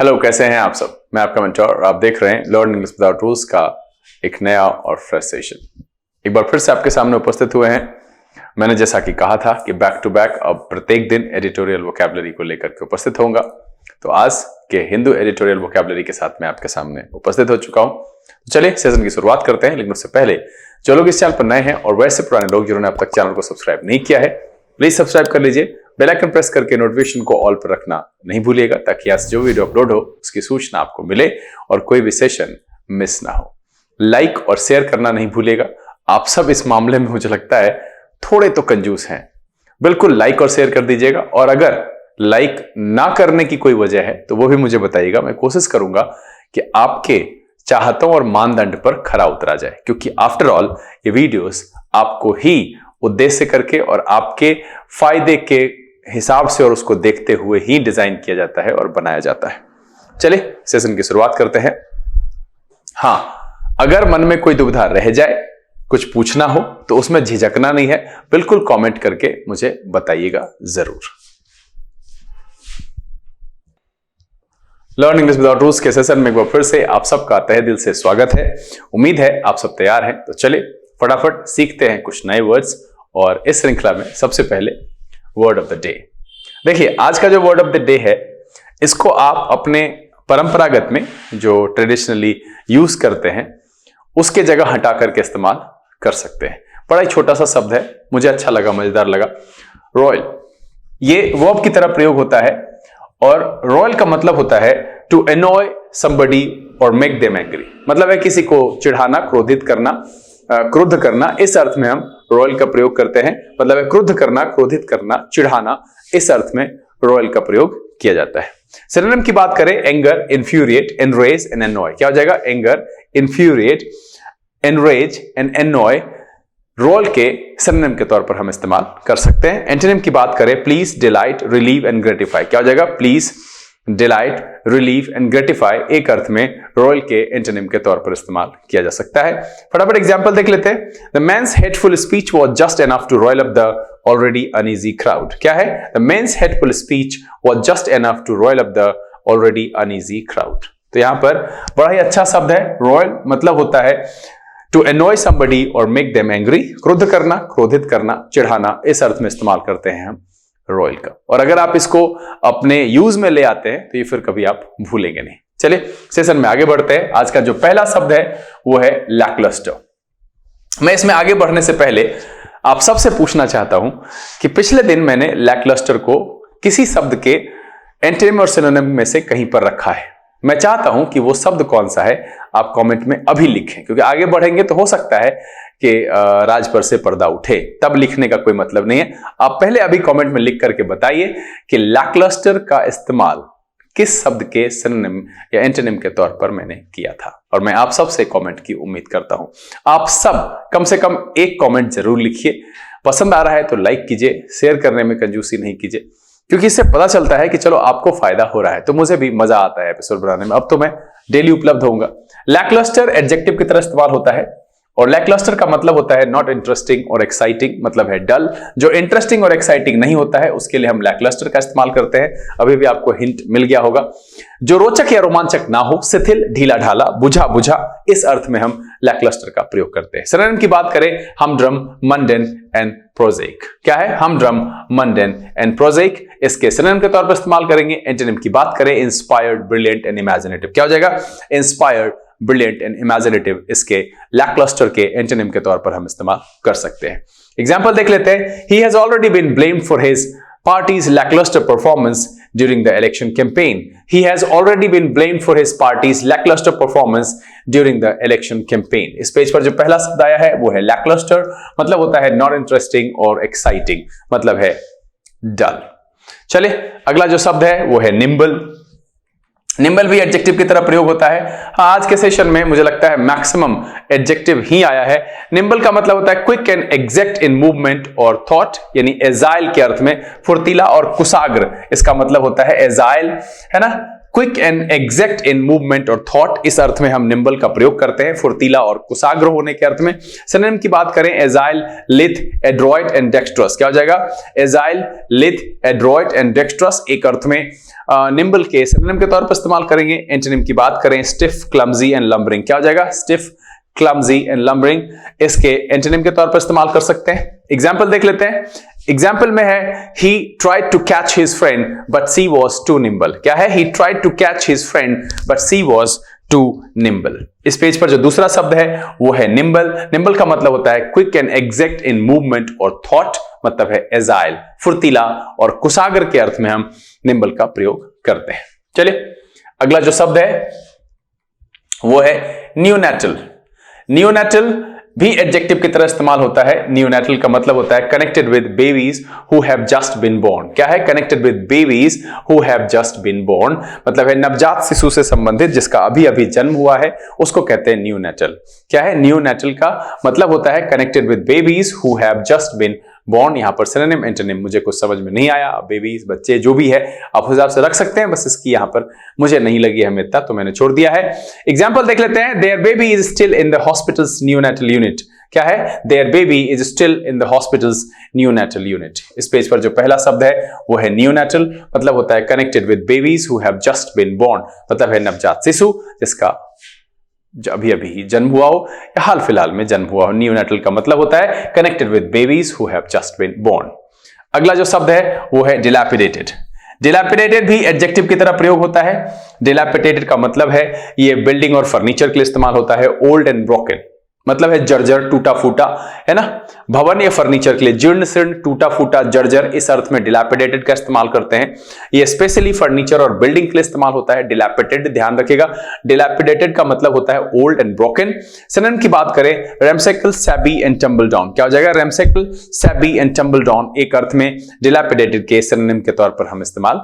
Hello, कैसे हैं आप सब। मैं आपका मेंटर और आप देख रहे हैं लर्न इंग्लिश विदाउट रूल्स का एक नया और फ्रेश सेशन। एक बार फिर से आपके सामने उपस्थित हुए हैं। मैंने जैसा कि कहा था कि बैक टू बैक अब प्रत्येक दिन एडिटोरियल वोकैबुलरी को लेकर के उपस्थित होऊंगा। तो आज के हिंदू एडिटोरियल वोकैबुलरी के साथ मैं आपके सामने उपस्थित हो चुका हूं। तो चलिए सेशन की शुरुआत करते हैं। लेकिन उससे पहले जो लोग इस चैनल पर नए हैं और वैसे पुराने लोग जिन्होंने अब तक चैनल को सब्सक्राइब नहीं किया है, प्लीज सब्सक्राइब कर लीजिए। बेल आइकन प्रेस करके नोटिफिकेशन को ऑल पर रखना नहीं भूलिएगा, ताकि आज जो वीडियो अपलोड हो उसकी सूचना आपको मिले और कोई भी सेशन मिस ना हो। लाइक और शेयर करना नहीं भूलिएगा। आप सब इस मामले में मुझे लगता है थोड़े तो कंजूस हैं। बिल्कुल लाइक और शेयर कर दीजिएगा, और अगर लाइक ना करने की कोई वजह है तो वो भी मुझे बताइएगा। मैं कोशिश करूंगा कि आपके चाहतों और मानदंड पर खरा उतरा जाए, क्योंकि आफ्टर ऑल ये वीडियोस आपको ही उद्देश्य करके और आपके फायदे के हिसाब से और उसको देखते हुए ही डिजाइन किया जाता है और बनाया जाता है। चलिए सेशन की शुरुआत करते हैं। हां, अगर मन में कोई दुविधा रह जाए, कुछ पूछना हो तो उसमें झिझकना नहीं है, बिल्कुल कमेंट करके मुझे बताइएगा जरूर। लर्न इंग्लिश विदाउट रूल्स के सेशन में एक बार फिर से आप सबका तहे दिल से स्वागत है। उम्मीद है आप सब तैयार हैं। तो चलिए फटाफट सीखते हैं कुछ नए वर्ड्स। और इस श्रृंखला में सबसे पहले वर्ड ऑफ द डे। देखिए, आज का जो वर्ड ऑफ द डे है, इसको आप अपने परंपरागत में जो ट्रेडिशनली यूज करते हैं उसके जगह हटा करके इस्तेमाल कर सकते हैं। बड़ा ही छोटा सा शब्द है, मुझे अच्छा लगा, मजेदार लगा। रॉयल, ये वर्ब की तरह प्रयोग होता है, और रॉयल का मतलब होता है टू एनॉय समबडी और मेक देम एंग्री। मतलब है किसी को चिढ़ाना, क्रोधित करना, क्रुद्ध करना। इस अर्थ में हम रॉयल का प्रयोग करते हैं। मतलब है क्रुद्ध करना, क्रोधित करना, चिढ़ाना। इस अर्थ में रॉयल का प्रयोग किया जाता है। सिनोनिम की बात करें, anger, infuriate, enrage and annoy. क्या हो जाएगा? Anger, infuriate, enrage and annoy royal के सिनोनिम के तौर पर हम इस्तेमाल कर सकते हैं। एंटोनिम की बात करें, please, delight, relieve and gratify. क्या हो जाएगा? Please, delight, relieve and gratify एक अर्थ में रॉयल के एंटोनिम के तौर पर इस्तेमाल किया जा सकता है। फटाफट एग्जांपल देख लेते हैं। The man's hateful speech was just enough to roil up the already uneasy crowd. क्या है? The man's hateful speech was just enough to roil up the already uneasy crowd. तो यहां पर बड़ा ही अच्छा शब्द है। रॉयल मतलब होता है टू एनॉय समबडी और मेक देम एंग्री। क्रुद्ध करना, क्रोधित करना, चिढ़ाना, इस अर्थ में इस्तेमाल करते हैं हम रॉयल का। और अगर आप इसको अपने यूज में ले आते हैं तो ये फिर कभी आप भूलेंगे नहीं। चलिए सेशन में आगे बढ़ते हैं। आज का जो पहला शब्द है वो है लैकलस्टर। मैं इसमें आगे बढ़ने से पहले आप सबसे पूछना चाहता हूं कि पिछले दिन मैंने लैकलस्टर को किसी शब्द के एंटोनिम और सिनोनिम में से कहीं पर रखा है। मैं चाहता हूं कि वो शब्द कौन सा है आप कमेंट में अभी लिखें, क्योंकि आगे बढ़ेंगे तो हो सकता है कि राज पर से पर्दा उठे, तब लिखने का कोई मतलब नहीं है। आप पहले अभी कमेंट में लिख करके बताइए कि लैकलस्टर का इस्तेमाल किस शब्द के सिनोनिम या एंटोनिम के तौर पर मैंने किया था। और मैं आप सब से कमेंट की उम्मीद करता हूं। आप सब कम से कम एक कमेंट जरूर लिखिए। पसंद आ रहा है तो लाइक कीजिए, शेयर करने में कंजूसी नहीं कीजिए, क्योंकि इससे पता चलता है कि चलो आपको फायदा हो रहा है, तो मुझे भी मजा आता है एपिसोड बनाने में। अब तो मैं डेली उपलब्ध होऊंगा। लैकलस्टर एडजेक्टिव की तरह इस्तेमाल होता है, और लैकलस्टर का मतलब होता है नॉट इंटरेस्टिंग और एक्साइटिंग, मतलब है डल। जो इंटरेस्टिंग और एक्साइटिंग नहीं होता है उसके लिए हम लैकलस्टर का इस्तेमाल करते हैं। अभी भी आपको हिंट मिल गया होगा। जो रोचक या रोमांचक ना हो, शिथिल, ढीला ढाला, बुझा बुझा, इस अर्थ में हम लैकलस्टर का प्रयोग करते हैं। सिनोनिम की बात करें, हमड्रम, मंडेन एंड प्रोजेक। क्या है? हमड्रम, मंडेन एंड प्रोजेक इसके सिनोनिम के तौर पर इस्तेमाल करेंगे। एंटोनिम की बात करें, इंस्पायर्ड, ब्रिलियंट एंड इमेजिनेटिव। क्या हो जाएगा? इंस्पायर्ड, ब्रिलियंट एंड इमेजिनेटिव इसके लैकलस्टर के एंटोनिम के तौर पर हम इस्तेमाल कर सकते हैं। एग्जांपल देख लेते हैं। He has already been blamed for his party's lackluster performance during the election campaign. He has already been blamed for his party's lackluster performance during the election campaign. इस पेज पर जो पहला शब्द आया है वो है lackluster, मतलब होता है not interesting और exciting, मतलब है dull। चलिए अगला जो शब्द है वो है nimble। निम्बल भी एडजेक्टिव की तरह प्रयोग होता है। हाँ, आज के सेशन में मुझे लगता है मैक्सिमम एडजेक्टिव ही आया है। निम्बल का मतलब होता है quick and exact in movement और थॉट, यानी एजाइल के अर्थ में फुर्तीला और कुशाग्र। इसका मतलब होता है एजाइल, है ना, quick and exact in movement और थॉट, इस अर्थ में हम निम्बल का प्रयोग करते हैं, फुर्तीला और कुशाग्र होने के अर्थ में। सिनोनिम की बात करें, एजाइल, लिथ, एड्रॉइट एंड डेक्स्ट्रस, क्या हो जाएगा? एजाइल, लिथ, एड्रॉइट एंड डेक्स्ट्रस एक अर्थ में निम्बल के सिनोनिम के तौर पर इस्तेमाल करेंगे। एंटोनिम की बात करें, स्टिफ, क्लमजी एंड लंबरिंग, क्या हो जाएगा? स्टिफ, क्लमजी एंड लंबरिंग इसके एंटोनिम के तौर पर इस्तेमाल कर सकते हैं। एग्जाम्पल देख लेते हैं। एग्जाम्पल में है, he tried to catch his friend but she was too nimble, क्या है? he tried to catch his friend but she was too nimble। इस पेज पर जो दूसरा शब्द है वो है nimble। nimble का मतलब होता है quick and exact in movement और थॉट, मतलब है एजाइल, फुर्तीला और कुशाग्र के अर्थ में हम nimble का प्रयोग करते हैं। चलिए अगला जो शब्द है वो है नियोनैटल। नियोनैटल भी एडजेक्टिव की तरह इस्तेमाल होता है। नियोनैटल का मतलब होता है connected with babies who have just been born, क्या है? Connected with babies who have just been born, मतलब है नवजात शिशु से संबंधित जिसका अभी अभी जन्म हुआ है, उसको कहते हैं नियोनैटल। क्या है? नियोनैटल का मतलब होता है connected with babies who have just been born. यहां पर सिनोनिम, एंटोनिम मुझे कुछ समझ में नहीं आया, बेबीज, बच्चे, जो भी है आप उस हिसाब से रख सकते हैं, बस इसकी यहां पर मुझे नहीं लगी अहमियत तो मैंने छोड़ दिया है। एग्जाम्पल देख लेते हैं। Their baby is still in the hospital's neonatal unit, क्या है? Their baby is still in the hospital's neonatal unit. इस पेज पर जो पहला शब्द है वो है नियोनैटल, मतलब होता है connected with babies who have just been born, मतलब है नवजात शिशु जिसका अभी अभी जन्म हुआ हो या हाल फिलहाल में जन्म हुआ हो। नियोनैटल का मतलब होता है connected with babies who have just been born. अगला जो शब्द है वो है डिलैपिडेटेड। डिलैपिडेटेड भी एडजेक्टिव की तरह प्रयोग होता है। डिलैपिडेटेड का मतलब है ये बिल्डिंग और फर्नीचर के लिए इस्तेमाल होता है। ओल्ड एंड ब्रोकन मतलब है जर्जर, टूटा फूटा, है ना? भवन या फर्नीचर के लिए जीर्ण शीर्ण, टूटा फूटा, जर्जर, इस अर्थ में डिलैपिडेटेड का इस्तेमाल करते हैं। ये स्पेशली फर्नीचर और बिल्डिंग के लिए इस्तेमाल होता है। डिलैपिडेटेड, ध्यान रखिएगा, डिलैपिडेटेड का मतलब होता है ओल्ड एंड ब्रोकन। सिनोनिम की बात करें, रैम्सेकल, सैबी एंड टम्बल डाउन, क्या हो जाएगा? रैम्सेकल, सैबी एंड टम्बल डाउन एक अर्थ में डिलैपिडेटेड के सिनोनिम के तौर पर हम इस्तेमाल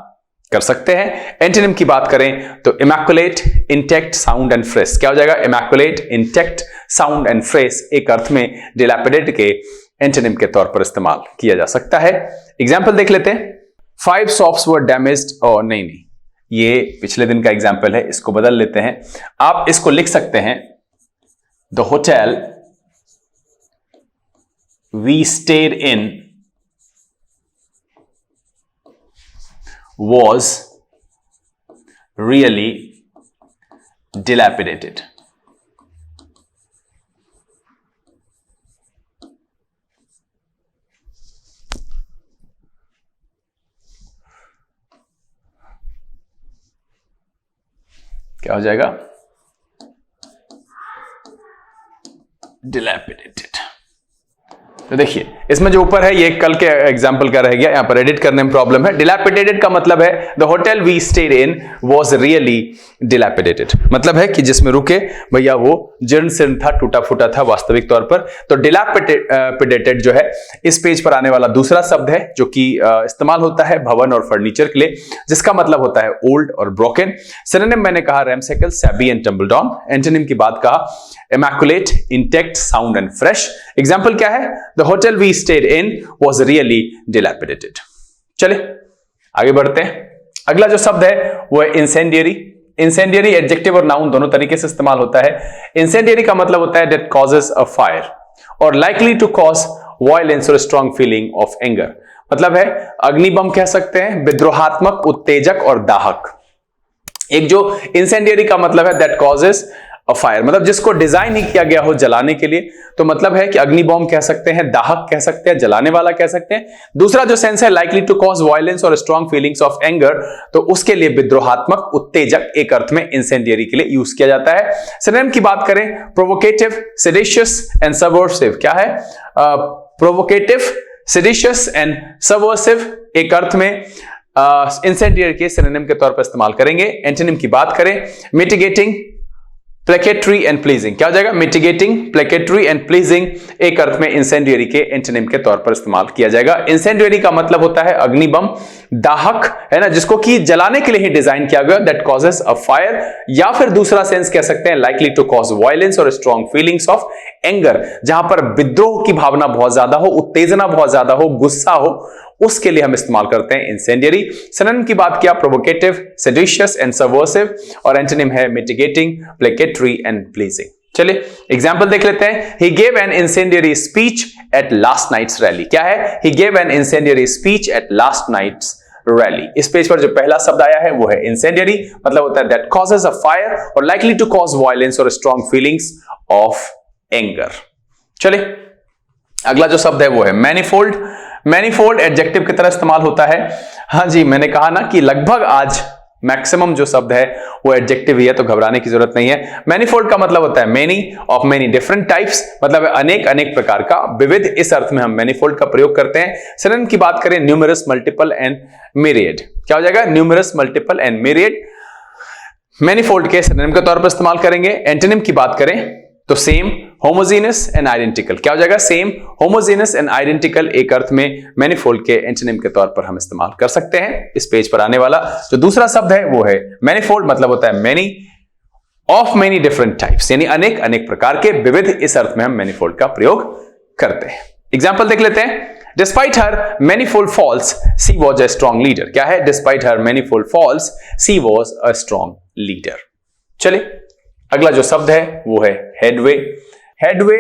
कर सकते हैं। एंटोनिम की बात करें तो immaculate, intact, sound and fresh, क्या हो जाएगा? Immaculate, intact, sound and fresh एक अर्थ में डिलैपिडेटेड के एंटोनिम के तौर पर इस्तेमाल किया जा सकता है। एग्जाम्पल देख लेते हैं। 5 शॉप्स वर डैमेज्ड, और नहीं, ये पिछले दिन का एग्जाम्पल है, इसको बदल लेते हैं। आप इसको लिख सकते हैं, the hotel we stayed in was really dilapidated। क्या हो जाएगा? dilapidated। तो देखिए इसमें जो ऊपर है ये कल के एग्जाम्पल का रह गया, यहां पर एडिट करने में प्रॉब्लम है। डिलैपिडेटेड का मतलब है the hotel we stayed in was really dilapidated, मतलब है कि जिसमें रुके भैया वो जीर्ण शीर्ण था, टूटा फूटा था वास्तविक तौर पर। तो डिलैपिडेटेड जो है इस पेज पर आने वाला दूसरा शब्द है जो कि इस्तेमाल होता है भवन और फर्नीचर के लिए, जिसका मतलब होता है ओल्ड और ब्रोकन। सिनोनिम मैंने कहा ramshackle, shabby and tumble down. Antonym की बात कहा immaculate, intact, sound and fresh. Example क्या है? The hotel we stayed in was really dilapidated। चले आगे बढ़ते हैं। अगला जो शब्द है वो है इंसेंडियरी। इंसेंडियरी एडजेक्टिव और नाउन दोनों तरीके से इस्तेमाल होता है। इंसेंडियरी का मतलब होता है that causes a fire और likely to cause violence or strong feeling of anger, मतलब है अग्निबम कह सकते हैं, विद्रोहात्मक, उत्तेजक और दाहक। एक जो इंसेंडियरी का मतलब है that causes फायर, मतलब जिसको डिजाइन ही किया गया हो जलाने के लिए, तो मतलब है कि अग्नि बॉम्ब कह सकते हैं, दाहक कह सकते हैं, जलाने वाला कह सकते हैं। दूसरा जो सेंस है लाइकली टू कॉज वायलेंस और स्ट्रॉन्ग फीलिंग्स ऑफ एंगर, तो उसके लिए विद्रोहात्मक, उत्तेजक एक अर्थ में इंसेंडियरी के लिए यूज किया जाता है। सिनोनिम की बात करें प्रोवोकेटिव, सेडिशियस एंड सबवर्सिव, क्या है? प्रोवोकेटिव, सेडिशियस एंड सबवर्सिव एक अर्थ में इंसेंडियरी के सिनोनिम के तौर पर इस्तेमाल करेंगे। एंटोनिम की बात करें मिटिगेटिंग, प्लेकेटरी एंड प्लीजिंग, क्या हो जाएगा? मिटिगेटिंग, प्लेकेटरी एंड प्लीजिंग एक अर्थ में इंसेंडियरी के एंटोनिम के तौर पर इस्तेमाल किया जाएगा। इंसेंडियरी का मतलब होता है अग्निबम, दाहक, है ना, जिसको कि जलाने के लिए ही डिजाइन किया गया, दैट कॉजेस अ फायर, या फिर दूसरा सेंस कह सकते हैं लाइकली टू कॉज वायलेंस और स्ट्रॉन्ग फीलिंग्स ऑफ एंगर, जहां पर विद्रोह की भावना बहुत ज्यादा हो, उत्तेजना बहुत ज्यादा हो, गुस्सा हो, उसके लिए हम इस्तेमाल करते हैं इंसेंडियरी। सिनोनिम की बात किया प्रोवोकेटिव, सेडिशियस एंड सबवर्सिव, और एंटोनिम है मिटिगेटिंग, प्लेकेटरी एंड प्लीजिंग। चलिए एग्जाम्पल देख लेते हैं। He gave an incendiary speech at last night's rally। क्या है? He gave an incendiary speech at last night's rally। इस पेज पर जो पहला शब्द आया है वो है incendiary, मतलब होता है that causes a fire or likely to cause violence or strong feelings of anger। चलिए अगला जो शब्द है वो है मैनिफोल्ड। मैनिफोल्ड एडजेक्टिव की तरह इस्तेमाल होता है। हाँ जी, मैंने कहा ना कि लगभग आज मैक्सिमम जो शब्द है वो एडजेक्टिव ही है, तो घबराने की जरूरत नहीं है। मैनिफोल्ड का मतलब होता है many, of many different types, मतलब अनेक अनेक प्रकार का, विविध, इस अर्थ में हम मैनिफोल्ड का प्रयोग करते हैं। सिनोनिम की बात करें न्यूमरस, मल्टीपल एंड मिरियड। क्या हो जाएगा? Numerous, multiple and myriad manifold के सिनोनिम के तौर पर इस्तेमाल करेंगे। एंटोनिम की बात करें तो सेम, होमोजीनस एंड आइडेंटिकल। क्या हो जाएगा? सेम, होमोजीनस एंड आइडेंटिकल एक अर्थ में मैनिफोल्ड के एंटोनिम के तौर पर हम इस्तेमाल कर सकते हैं। इस पेज पर आने वाला जो दूसरा शब्द है वो है मैनिफोल्ड, मतलब होता है many, of many different types, यानी अनेक अनेक प्रकार के, विविध, इस अर्थ में हम मैनिफोल्ड का प्रयोग करते हैं। एग्जाम्पल देख लेते हैं। Despite her manifold faults, she was a strong leader। क्या है? Despite her manifold faults, she was a strong leader। चलिए अगला जो शब्द है वो है हेडवे। हेडवे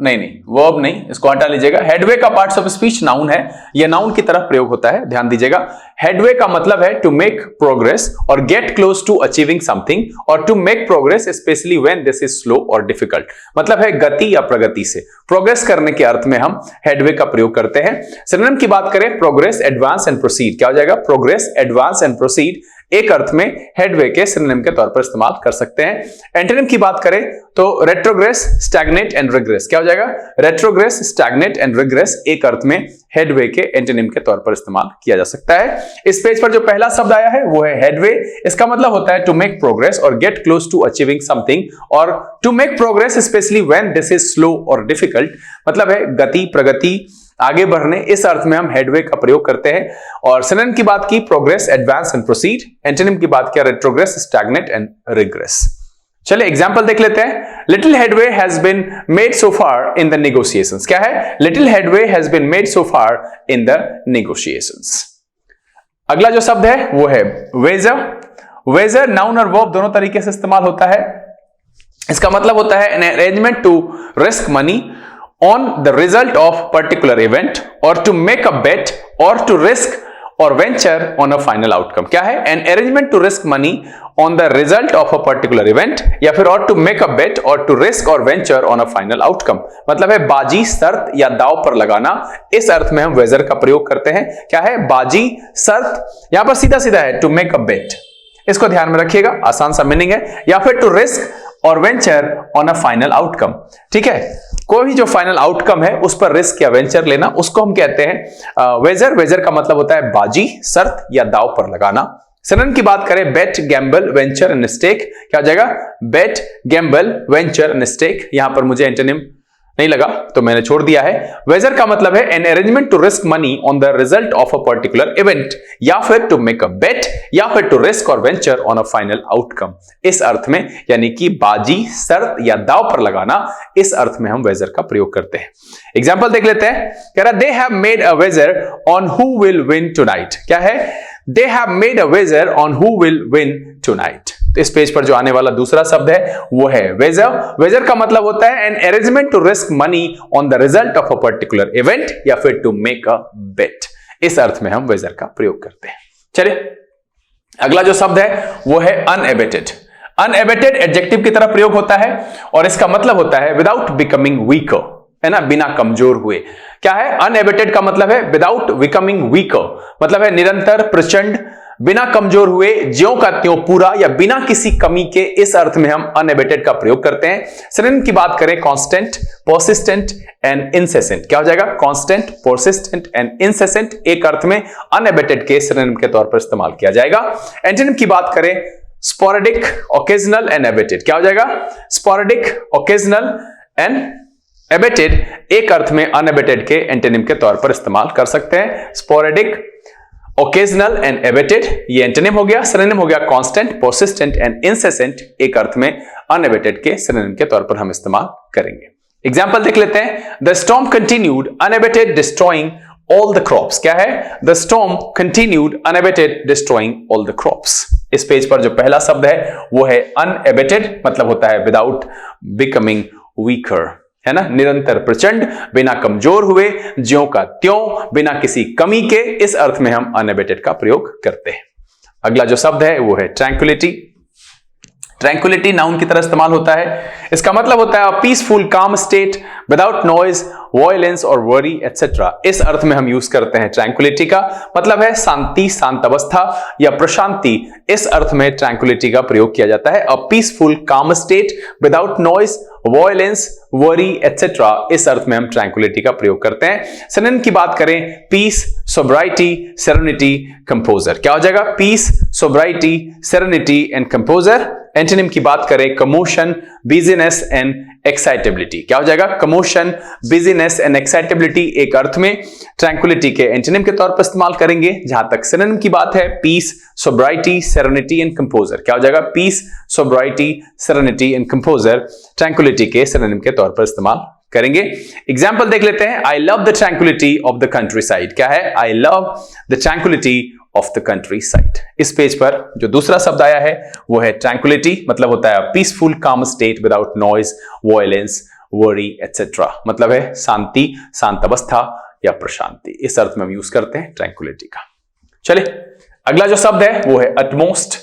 नहीं, वर्ब नहीं, इसको हटा लीजिएगा। हेडवे का पार्ट्स ऑफ स्पीच नाउन है, यह नाउन की तरफ प्रयोग होता है, ध्यान दीजिएगा। हेडवे का मतलब है टू मेक प्रोग्रेस और get close to achieving something, और to make progress especially when this is slow और डिफिकल्ट, मतलब है गति या प्रगति से प्रोग्रेस करने के अर्थ में हम हेडवे का प्रयोग करते हैं। सिनोनिम की बात करें प्रोग्रेस, एडवांस एंड प्रोसीड। क्या हो जाएगा? प्रोग्रेस, एडवांस एंड प्रोसीड एक अर्थ में हेडवे के सिनोनिम के तौर पर इस्तेमाल कर सकते हैं। एंटोनिम की बात करें तो रेट्रोग्रेस, स्टैग्नेट एंड रिग्रेस। क्या हो जाएगा? रेट्रोग्रेस, स्टैग्नेट एंड रिग्रेस एक अर्थ में हेडवे के एंटोनिम के तौर पर इस्तेमाल किया जा सकता है। इस पेज पर जो पहला शब्द आया है वो है हेडवे। इसका मतलब होता है टू मेक प्रोग्रेस और get close to achieving something, और to make progress especially when this is slow और डिफिकल्ट, मतलब है गति, प्रगति, आगे बढ़ने, इस अर्थ में हम हेडवे का प्रयोग करते हैं। और सिनोनिम की बात की progress, advance and proceed. Antonym की बात किया रेट्रोग्रेस, स्टैग्नेट एंड रिग्रेस। चलिए एग्जांपल देख लेते हैं। Little headway has been made so far in the negotiations. क्या है? Little headway has been made so far in the negotiations. अगला जो शब्द है वो है वेजर। वेजर नाउन और वर्ब दोनों तरीके से इस्तेमाल होता है। इसका मतलब होता है an arrangement to risk money on the result of particular event, or to make a bet, or to risk or venture on a final outcome। क्या है? an arrangement to risk money on the result of a particular event, या फिर or to make a bet or to risk or venture on a final outcome, मतलब है बाजी, शर्त या दाव पर लगाना, इस अर्थ में हम वेजर का प्रयोग करते हैं। क्या है? बाजी, शर्त, यहां पर सीधा सीधा है टू मेक अ बेट, इसको ध्यान में रखिएगा, आसान सा मीनिंग है, या फिर टू रिस्क और venture on a final outcome. ठीक है, कोई भी जो फाइनल आउटकम है उस पर रिस्क या वेंचर लेना, उसको हम कहते हैं वेजर। वेजर का मतलब होता है बाजी, शर्त या दाव पर लगाना। सिनोनिम की बात करें बेट, गैम्बल, वेंचर एंड स्टेक। क्या हो जाएगा? बेट, गैम्बल, वेंचर एंड स्टेक। यहां पर मुझे एंटोनिम नहीं लगा तो मैंने छोड़ दिया है। वेजर का मतलब है an arrangement to risk money on the result of a particular event, या फिर टू मेक अ बेट, या फिर टू रिस्क और venture on a final outcome, इस अर्थ में, यानी कि बाजी, शर्त या दाव पर लगाना, इस अर्थ में हम वेजर का प्रयोग करते हैं। एग्जाम्पल देख लेते हैं। कह रहा they have made a wager on who will win tonight. क्या है? They have made a wager on who will win tonight. तो इस पेज पर जो आने वाला दूसरा शब्द है वो है वेजर। वेजर का मतलब होता है an arrangement to risk money on the result of a particular event, या फिर टू मेक अ बेट, इस अर्थ में हम वेजर का प्रयोग करते हैं। चलिए अगला जो शब्द है वो है अनएबेटेड। अनएबेटेड एडजेक्टिव की तरह प्रयोग होता है और इसका मतलब होता है विदाउट बिकमिंग वीकर, है ना, बिना कमजोर हुए। क्या है? अनएबेटेड का मतलब है विदाउट बिकमिंग वीकर, मतलब है निरंतर, प्रचंड, बिना कमजोर हुए, ज्यों का त्यों पूरा या बिना किसी कमी के, इस अर्थ में हम अनएबेटेड का प्रयोग करते हैं। सिनोनिम की बात करें कांस्टेंट, पर्सिस्टेंट एंड इंसेसेंट। क्या हो जाएगा? कांस्टेंट, पर्सिस्टेंट एंड इंसेसेंट एक अर्थ में अनएबेटेड के सिनोनिम के तौर पर इस्तेमाल किया जाएगा। एंटोनिम की बात करें स्पोरेडिक, ओकेजनल एंड एबेटेड। क्या हो जाएगा? स्पोरेडिक, ओकेजनल एंड एबेटेड एक अर्थ में अनएबेटेड के एंटोनिम के तौर पर इस्तेमाल कर सकते हैं। स्पोरेडिक, ओकेजनल एंड एबेटेड ये एंटोनिम हो गया। सिनोनिम हो गया कांस्टेंट, पर्सिस्टेंट एंड इंसेसेंट एक अर्थ में अनएबेटेड के सिनोनिम के तौर पर हम इस्तेमाल करेंगे। एग्जाम्पल देख लेते हैं। The storm continued unabated, destroying all the crops। क्या है? The storm continued unabated, destroying all the crops। इस पेज पर जो पहला शब्द है वो है unabated, मतलब होता है without becoming weaker, है ना, निरंतर प्रचंड, बिना कमजोर हुए, ज्यों का त्यों, बिना किसी कमी के, इस अर्थ में हम unabated का प्रयोग करते हैं। अगला जो शब्द है वो है tranquility। ट्रैंक्विलिटी नाउन की तरह इस्तेमाल होता है। इसका मतलब होता है पीसफुल काम स्टेट विदाउट नॉइज, वॉयलेंस और वरी एटसेट्रा। इस अर्थ में हम यूज करते हैं ट्रैंक्विलिटी का, मतलब है शांति, शांत अवस्था या प्रशांति। इस अर्थ में ट्रैंक्विलिटी का प्रयोग किया जाता है। अ पीसफुल काम state without noise, violence, worry etcetera. इस अर्थ में हम ट्रैंक्विलिटी का प्रयोग करते हैं। सिनोनिम की बात करें, पीस, सोब्राइटी, सेरेनिटी, कंपोजर। क्या हो जाएगा? Peace, sobriety, serenity and composure. Antonym की बात करें, कमोशन, बिजीनेस एंड एक्साइटेबिलिटी। क्या हो जाएगा? कमोशन, बिजीनेस एंड एक्साइटेबिलिटी एक अर्थ में ट्रैंक्विलिटी के एंटोनिम के तौर पर इस्तेमाल करेंगे। जहां तक सिनोनिम की बात है, peace, sobriety, serenity and composure. क्या हो जाएगा? Peace, sobriety, serenity and composure tranquillity के सिनोनिम के तौर पर इस्तेमाल करेंगे। एग्जाम्पल देख लेते हैं। I love the tranquillity of the countryside. क्या है? I love the tranquillity of the countryside. इस पेज पर जो दूसरा शब्द आया है वो है ट्रैंक्विलिटी, मतलब होता है पीसफुल काम state without noise, violence, worry etcetera. मतलब है शांति, शांत अवस्था या प्रशांति। इस अर्थ में हम यूज करते हैं ट्रैंक्विलिटी का। चलिए अगला जो शब्द है वो है अटमोस्ट।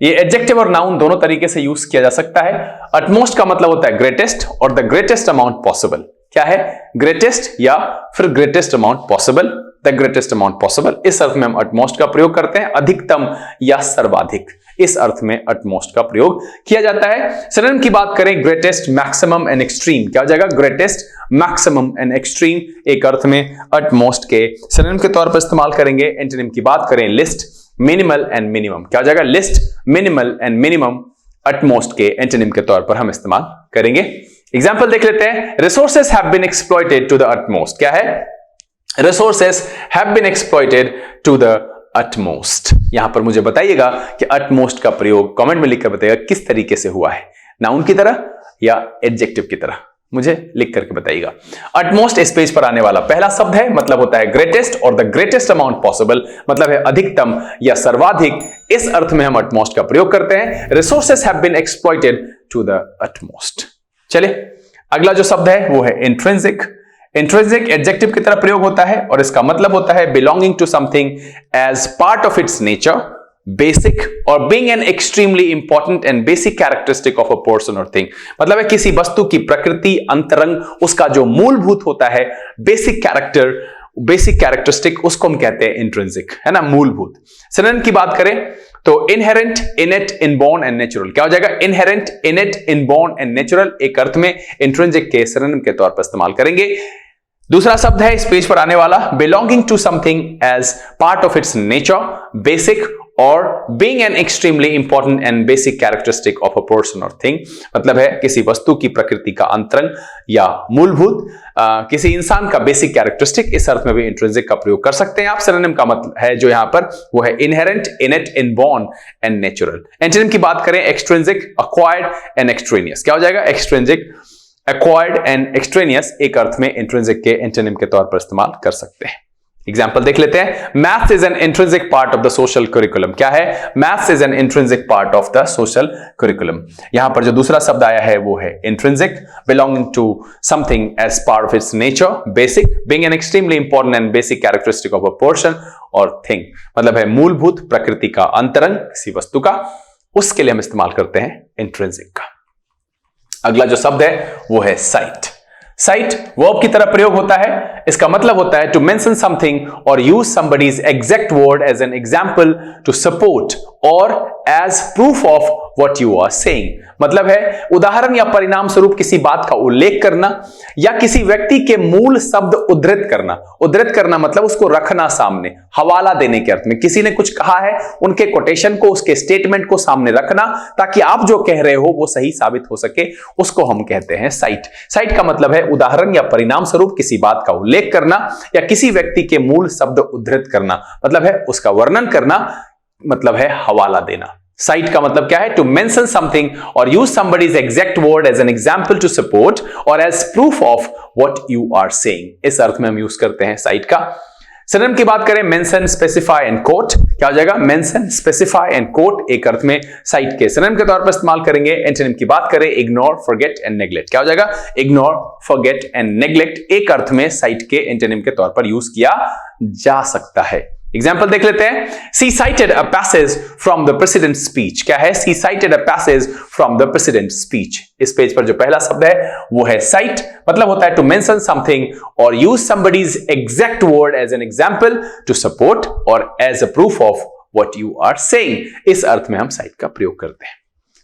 ये एडजेक्टिव और नाउन दोनों तरीके से यूज किया जा सकता है। अटमोस्ट का मतलब होता है ग्रेटेस्ट और द ग्रेटेस्ट अमाउंट पॉसिबल। क्या है? ग्रेटेस्ट या फिर greatest amount possible, the greatest amount possible. इस अर्थ में हम अटमोस्ट का प्रयोग करते हैं। अधिकतम या सर्वाधिक, इस अर्थ में अटमोस्ट का प्रयोग किया जाता है। सिनोनिम की बात करें, ग्रेटेस्ट, मैक्सिमम एंड एक्सट्रीम। क्या हो जाएगा? ग्रेटेस्ट, मैक्सिमम एंड एक्सट्रीम एक अर्थ में अटमोस्ट के सिनोनिम के तौर पर इस्तेमाल करेंगे। एंटोनिम की बात करें, लिस्ट, मिनिमल एंड मिनिमम। क्या हो जाएगा? List, minimal and minimum utmost के एंटोनिम के तौर पर हम इस्तेमाल करेंगे। एग्जाम्पल देख लेते हैं। Resources have been exploited to the utmost. क्या है? Resources have been exploited to the utmost. यहां पर मुझे बताइएगा कि अटमोस्ट का प्रयोग कमेंट में लिखकर बताइएगा किस तरीके से हुआ है, नाउन की तरह या एडजेक्टिव की तरह, मुझे लिख करके बताइएगा। अटमोस्ट इस पेज पर आने वाला पहला शब्द है, मतलब होता है ग्रेटेस्ट और द ग्रेटेस्ट अमाउंट पॉसिबल, मतलब है अधिकतम या सर्वाधिक। इस अर्थ में हम अटमोस्ट का प्रयोग करते हैं। Resources have been exploited to the utmost. चलिए अगला जो शब्द है वो है इंट्रिंसिक। इंट्रिंसिक एडजेक्टिव की तरह प्रयोग होता है और इसका मतलब होता है belonging to something as part of its nature, basic और being an extremely important and basic characteristic of a person और थिंग। मतलब है किसी वस्तु की प्रकृति, अंतरंग, उसका जो मूलभूत होता है, बेसिक कैरेक्टर, बेसिक कैरेक्टरिस्टिक, उसको हम कहते हैं इंट्रिंसिक, है ना, मूलभूत। सिनोनिम की बात करें तो इनहेरेंट, इनेट, इनबॉर्न एंड नेचुरल। क्या हो जाएगा? इनहेरेंट, इनेट, इनबॉर्न एंड नेचुरल एक अर्थ में इंट्रिंसिक के सिनोनिम के तौर पर इस्तेमाल करेंगे। दूसरा शब्द है इस पेज पर आने वाला, belonging to something as part of its nature, basic और being an extremely important and basic characteristic of a person और थिंग। मतलब है किसी वस्तु की प्रकृति का अंतरंग या मूलभूत, किसी इंसान का बेसिक कैरेक्टरिस्टिक। इस अर्थ में भी इंट्रिंसिक का प्रयोग कर सकते हैं आप। सिनोनिम का मतलब है जो यहां पर वो है inherent, इनेट, inborn and natural. Antonym की बात करें, एक्सट्रिंसिक, एक्वायर्ड एंड एक्सट्रेनियस। क्या हो जाएगा? एक्सट्रिंसिक, एक्वायर्ड एंड एक्सट्रेनियस एक अर्थ में इंट्रिंसिक के एंटोनिम के तौर पर इस्तेमाल कर सकते हैं। एग्जाम्पल देख लेते हैं। Maths is an intrinsic part of the social curriculum. क्या है? Maths is an intrinsic part of the social curriculum. यहां पर जो दूसरा शब्द आया है वो है intrinsic, belonging to something as part of its nature, basic, being an extremely important and basic characteristic of a person और थिंग। मतलब है मूलभूत, प्रकृति का अंतरंग किसी वस्तु का, उसके लिए हम इस्तेमाल करते हैं इंट्रिंसिक का। अगला जो शब्द है वो है साइट। साइट वर्ब की तरह प्रयोग होता है। इसका मतलब होता है टू मेंशन समथिंग और use somebody's exact word as an example to support और as proof of what you are saying. मतलब है उदाहरण या परिणाम स्वरूप किसी बात का उल्लेख करना या किसी व्यक्ति के मूल शब्द उद्धृत करना। उद्धृत करना मतलब उसको रखना सामने, हवाला देने के अर्थ में। किसी ने कुछ कहा है, उनके कोटेशन को, उसके स्टेटमेंट को सामने रखना ताकि आप जो कह रहे हो वो सही साबित हो सके, उसको हम कहते हैं साइट। साइट का मतलब है उदाहरण या परिणाम स्वरूप किसी बात का उल्लेख करना या किसी व्यक्ति के मूल शब्द उद्धृत करना, मतलब है उसका वर्णन करना, मतलब है हवाला देना। साइट का मतलब क्या है? टू मेंशन समथिंग और use somebody's exact word as an example to support और as proof of what you are saying. इस अर्थ में हम यूज करते हैं साइट का। सिनोनिम की बात करें, मेंशन, स्पेसिफाई एंड कोट, क्या हो जाएगा? मेंशन, स्पेसिफाई एंड कोट एक अर्थ में साइट के सिनोनिम के तौर पर इस्तेमाल करेंगे। एंटोनिम की बात करें, इग्नोर, फॉरगेट एंड नेग्लेक्ट, क्या हो जाएगा? इग्नोर, फॉरगेट एंड नेग्लेक्ट एक अर्थ में साइट के एंटोनिम के तौर पर यूज किया जा सकता है। एग्जाम्पल देख लेते हैं। She cited a passage from the president's speech, क्या है? She cited a passage from the president's speech। इस पेज पर जो पहला शब्द है वो है cite, मतलब होता है to mention something or use somebody's exact word as an example to support or as a proof of what you are saying। इस अर्थ में हम cite का प्रयोग करते हैं।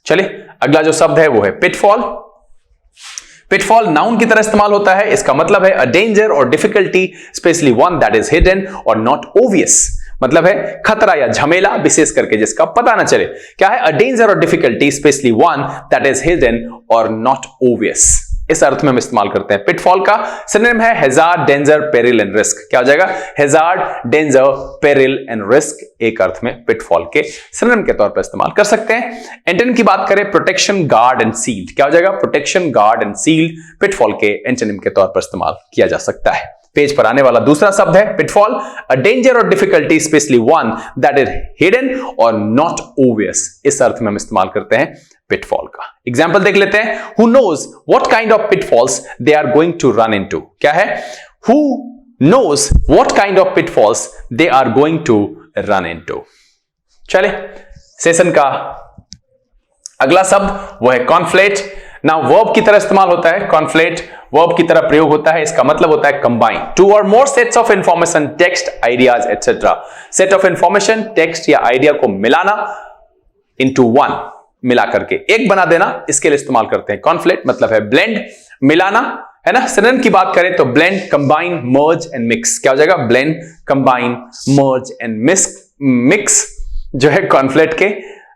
चलिए अगला जो शब्द है वो है pitfall। पिटफॉल नाउन की तरह इस्तेमाल होता है, इसका मतलब है अ डेंजर और difficulty specially one that is hidden और नॉट ओवियस, मतलब है खतरा या झमेला विशेष करके जिसका पता ना चले। क्या है? अ डेंजर और difficulty specially one that is hidden और नॉट ओवियस, इस अर्थ में हम इस्तेमाल करते हैं। पिटफॉल का सिनोनिम है hazard, danger, peril and risk, क्या हो जाएगा? Hazard, danger, peril and risk एक अर्थ में पिटफॉल के सिनोनिम के तौर पर इस्तेमाल कर सकते हैं। एंटोनिम की बात करें, प्रोटेक्शन, गार्ड एंड सील्ड, क्या हो जाएगा? Protection, guard and sealed pitfall के एंटोनिम के तौर पर इस्तेमाल किया जा सकता है। पेज पर आने वाला दूसरा शब्द है पिटफॉल, अ डेंजर और difficulty specially one that is hidden और नॉट ओवियस, इस अर्थ में हम इस्तेमाल करते हैं पिटफॉल का। एग्जाम्पल देख लेते हैं। Who knows what kind of pitfalls they are going to run into, क्या है? Who knows what kind of pitfalls they are going to run into। चले सेशन का अगला शब्द वो है कॉन्फ्लेट। नाउ वर्ब की तरह इस्तेमाल होता है कॉन्फ्लेट, वर्ब की तरह प्रयोग होता है, इसका मतलब होता है कंबाइन, टू और more sets of information, text, ideas etcetera. Set of information, text या आइडिया को मिलाना इनटू वन, मिला करके एक बना देना, इसके लिए इस्तेमाल करते हैं कॉन्फ्लेट, मतलब है ब्लेंड, मिलाना, है ना। सिनोनिम की बात करें तो blend, combine, merge and mix, क्या हो जाएगा? Blend, combine, merge and mix जो है कॉन्फ्लेट के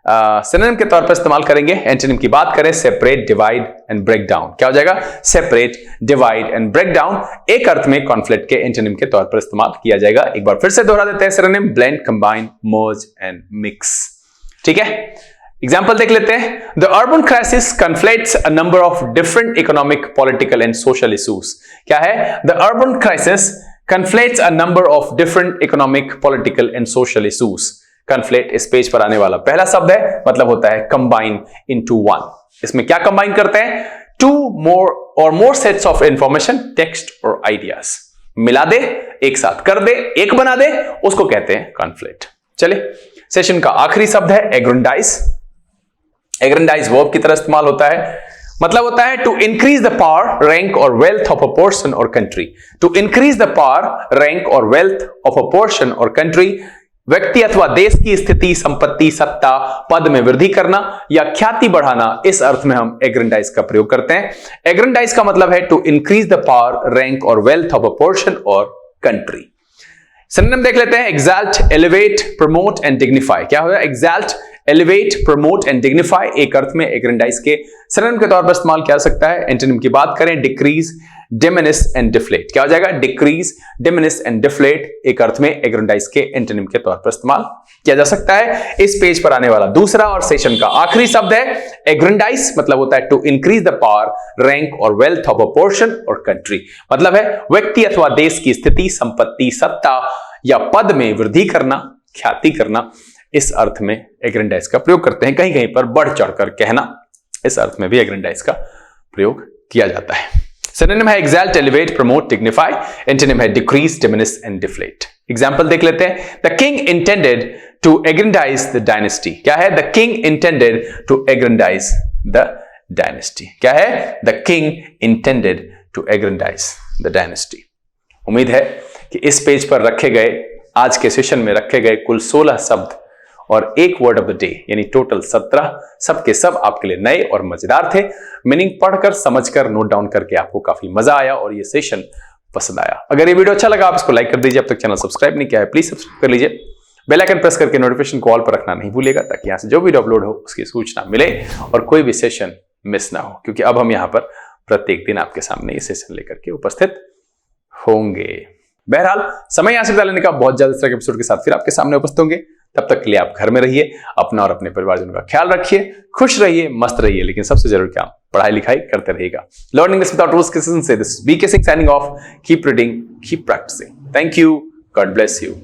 सिनोनिम के तौर पर इस्तेमाल करेंगे। एंटोनिम की बात करें, separate, divide and break down, क्या हो जाएगा? Separate, divide and break down एक अर्थ में कॉन्फ्लेट के एंटोनिम के तौर पर इस्तेमाल किया जाएगा। एक बार फिर से दोहरा देते हैं synonym, blend, combine, merge and mix, ठीक है। एग्जाम्पल देख लेते हैं। The urban crisis conflates a number of different economic, political and social issues, क्या है? The urban crisis conflates a number of different economic, political and social issues. Conflate इस page पर आने वाला पहला शब्द है, मतलब होता है कंबाइन इनटू वन। इसमें क्या कंबाइन करते हैं? टू मोर और more sets of information, text और आइडियाज, मिला दे, एक साथ कर दे, एक बना दे, उसको कहते हैं कन्फ्लेट। चले सेशन का आखिरी शब्द है एग्रेंडाइज। एग्रेंडाइज वर्ब की तरह इस्तेमाल होता है, मतलब होता है to increase the power, rank और वेल्थ ऑफ अ पर्सन और country. To increase the power, rank और वेल्थ ऑफ अ पर्सन और कंट्री, व्यक्ति अथवा देश की स्थिति, संपत्ति, सत्ता, पद में वृद्धि करना या ख्याति बढ़ाना, इस अर्थ में हम एग्रेंडाइज का प्रयोग करते हैं। एग्रेंडाइज का मतलब है to increase the power, rank और वेल्थ ऑफ अ पर्सन और कंट्री। सिनोनिम देख लेते हैं। Exalt, elevate, promote and dignify, क्या होगा? Exalt, elevate, promote and dignify एक अर्थ में एग्रेंडाइज के सिनोनिम के तौर पर इस्तेमाल किया जा सकता है। एंटोनिम की बात करें, डिक्रीज, डिमिनिश एंड डिफ्लेट, क्या हो जाएगा? डिक्रीज, डिमिनिश एंड डिफ्लेट एक अर्थ में एग्रेंडाइज के एंटोनिम के तौर पर इस्तेमाल किया जा सकता है। इस पेज पर आने वाला दूसरा और सेशन का आखिरी शब्द है एग्रेंडाइज, मतलब होता है to increase the power, rank और वेल्थ ऑफ अ पर्सन और कंट्री, मतलब है व्यक्ति अथवा देश की स्थिति, संपत्ति, सत्ता या पद में वृद्धि करना, ख्याति करना, इस अर्थ में एग्रेंडाइज का प्रयोग करते हैं। कहीं कहीं पर बढ़ चढ़कर कहना, इस अर्थ में भी एग्रेंडाइज का प्रयोग किया जाता है। सिनोनिम है exalt, elevate, promote, dignify. Antonym है decrease, diminish and deflate. Example देख लेते हैं। The king intended to aggrandise the dynasty, क्या है? The king intended to aggrandise the dynasty, क्या है? The king intended to aggrandise the dynasty. उम्मीद है कि इस पेज पर रखे गए, आज के सेशन में रखे गए कुल 16 शब्द और एक वर्ड ऑफ द डे यानी टोटल 17, सब के सब आपके लिए नए और मजेदार थे। मीनिंग पढ़कर, समझकर, नोट डाउन करके आपको काफी मजा आया और ये सेशन पसंद आया। अगर ये वीडियो अच्छा लगा आप इसको लाइक कर दीजिए। अब तक चैनल सब्सक्राइब नहीं किया है प्लीज सब्सक्राइब कर लीजिए। बेल आइकन प्रेस करके नोटिफिकेशन को ऑल पर रखना नहीं भूलिएगा, ताकि यहाँ से जो वीडियो अपलोड हो उसकी सूचना मिले और कोई भी सेशन मिस ना हो, क्योंकि अब हम यहाँ पर प्रत्येक दिन आपके सामने ये सेशन लेकर के उपस्थित होंगे। बहरहाल समय यहां से विदा लेने का, बहुत जल्द इस तरह के एपिसोड के साथ फिर आपके सामने उपस्थित होंगे। तब तक के लिए आप घर में रहिए, अपना और अपने परिवारजनों का ख्याल रखिए, खुश रहिए, मस्त रहिए, लेकिन सबसे जरूरी क्या, पढ़ाई लिखाई करते रहिएगा। लर्निंग विदाउट रूल्स के सेशन से this B K Singh signing off. Keep reading, keep practising. Thank you, God bless you.